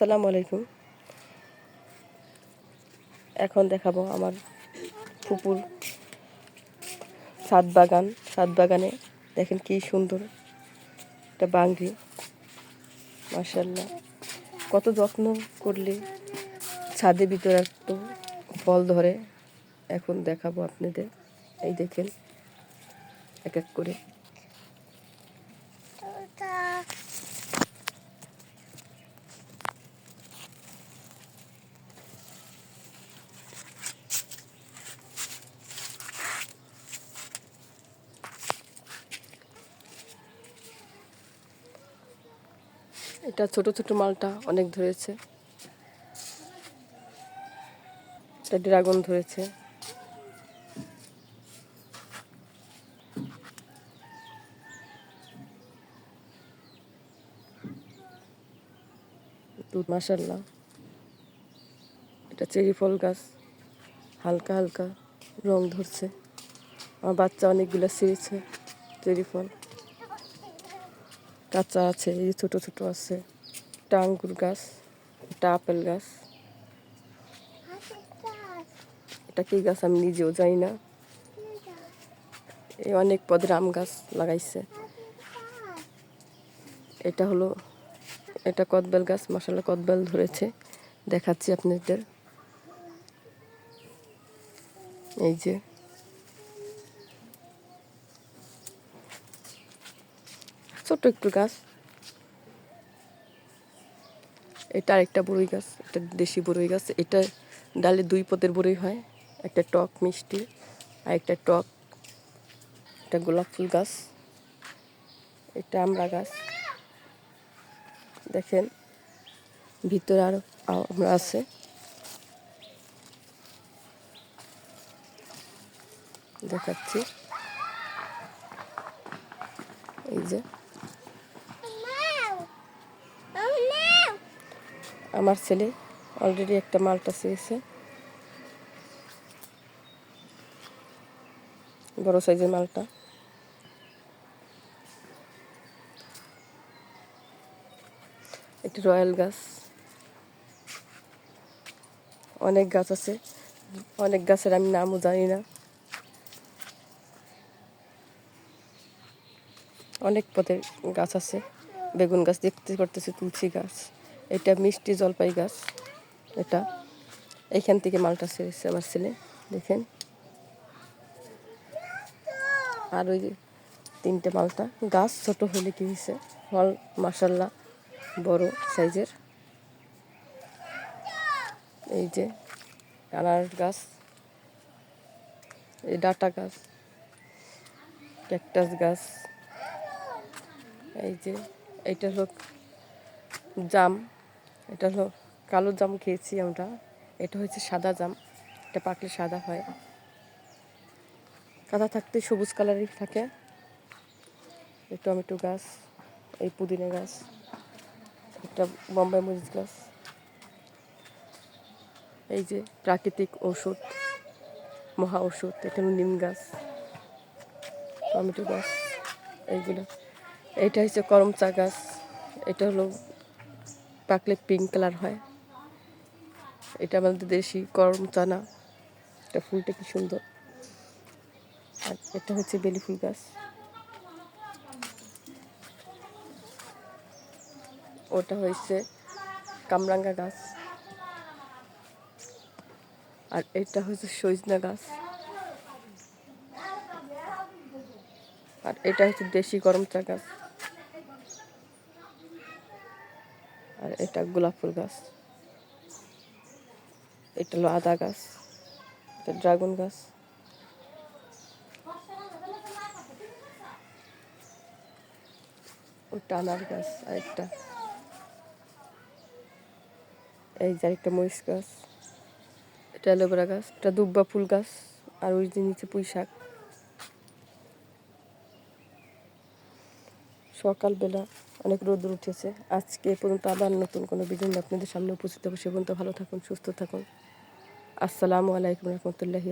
আসসালামু আলাইকুম। এখন দেখাবো আমার ফুপুর ছাদ বাগানে দেখেন কি সুন্দর একটা বাঙ্গি, মাশাআল্লাহ। কত যত্ন করলে ছাদের ভিতরে একটু ফল ধরে। এখন দেখাবো আপনাদের, এই দেখেন এক এক করে। এটা ছোট ছোট মালটা অনেক ধরেছে, এটা ড্রাগন ধরেছে। মাশাআল্লাহ, এটা চেরি ফল গাছ, হালকা হালকা রং ধরছে। আমার বাচ্চা অনেকগুলো ছিঁড়েছে চেরি ফল, কাঁচা আছে, এই ছোট ছোট আছে। এটা আঙ্গুর গাছ, এটা আপেল গাছ। এটা কি গাছ আমি নিজেও জানি না। এই অনেক পদের আম গাছ লাগাইছে। এটা কদবেল গাছ, মাশাআল্লাহ কদবেল ধরেছে, দেখাচ্ছি আপনাদের। এই যে ছোট একটু গাছ। এটা আরেকটা বড়ই গাছ, এটা দেশি বড়ই গাছ। এটা ডালে 2 পদের বড়ই হয়, একটা টক মিষ্টি আর একটা টক। এটা গোলাপ ফুল গাছ, এটা আমড়া গাছ। দেখেন ভিতরে আরো আমড়া আছে। দেখাচ্ছি, এই যে আমার ছেলে অলরেডি একটা মালটা চেয়েছে, বড় সাইজের মালটা। একটি রয়্যাল গাছ, অনেক গাছ আছে, অনেক গাছের আমি নামও জানি না। অনেক পদের গাছ আছে। বেগুন গাছ দেখতে করতেছে, তুলসী গাছ। এটা মিষ্টি জলপাই গাছ। এটা এইখান থেকে মালটা ছেড়েছে আমার ছেলে, দেখেন। আর ওই 3টে মালটা গাছ। ছোট হলে কি হয়েছে, ফল মাশাআল্লাহ বড় সাইজের। এই যে আনারস গাছ, এই ডাটা গাছ, ক্যাকটাস গাছ। এই যে এইটা হলো জাম, এটা হলো কালো জাম খেয়েছি আমরা। এটা হচ্ছে সাদা জাম, এটা পাকলে সাদা হয়, কাঁচা থাকতে সবুজ কালারই থাকে। এই টমেটো গাছ, এই পুদিনা গাছ, একটা বোম্বাই মরিচ গাছ। এই যে প্রাকৃতিক ঔষধ, মহা ঔষধ, এটা হলো নিম গাছ, টমেটো গাছ, এইগুলো। এইটা হচ্ছে করম চা গাছ, এটা হলো পাকলে পিঙ্ক কালার হয়। এটা আমাদের দেশি করম চা না, এটা ফুলটা কি সুন্দর। আর এটা হচ্ছে বেলি ফুল গাছ, ওটা হয়েছে কামরাঙ্গা গাছ। আর এটা হচ্ছে সজনা গাছ। আর এটা হচ্ছে দেশি গরম চা গাছ। আর এটা গোলাপ ফুল গাছ, এটা হলো আদা গাছ, এটা ড্রাগন গাছ। ওটা আনার গাছ, আরেকটা এই যে আরেকটা মরিচ গাছ, এটা অ্যালোভেরা গাছ, এটা দুব্বা ফুল গাছ। আর ওই যে নিচে পুঁই শাক। সকালবেলা অনেক রোদ উঠেছে। আজকে এ পর্যন্ত, আবার নতুন কোনো ভিডিও নিয়ে আপনাদের সামনে উপস্থিত হবো। সে পর্যন্ত ভালো থাকুন, সুস্থ থাকুন। আসসালামু আলাইকুম রহমতুল্লাহি।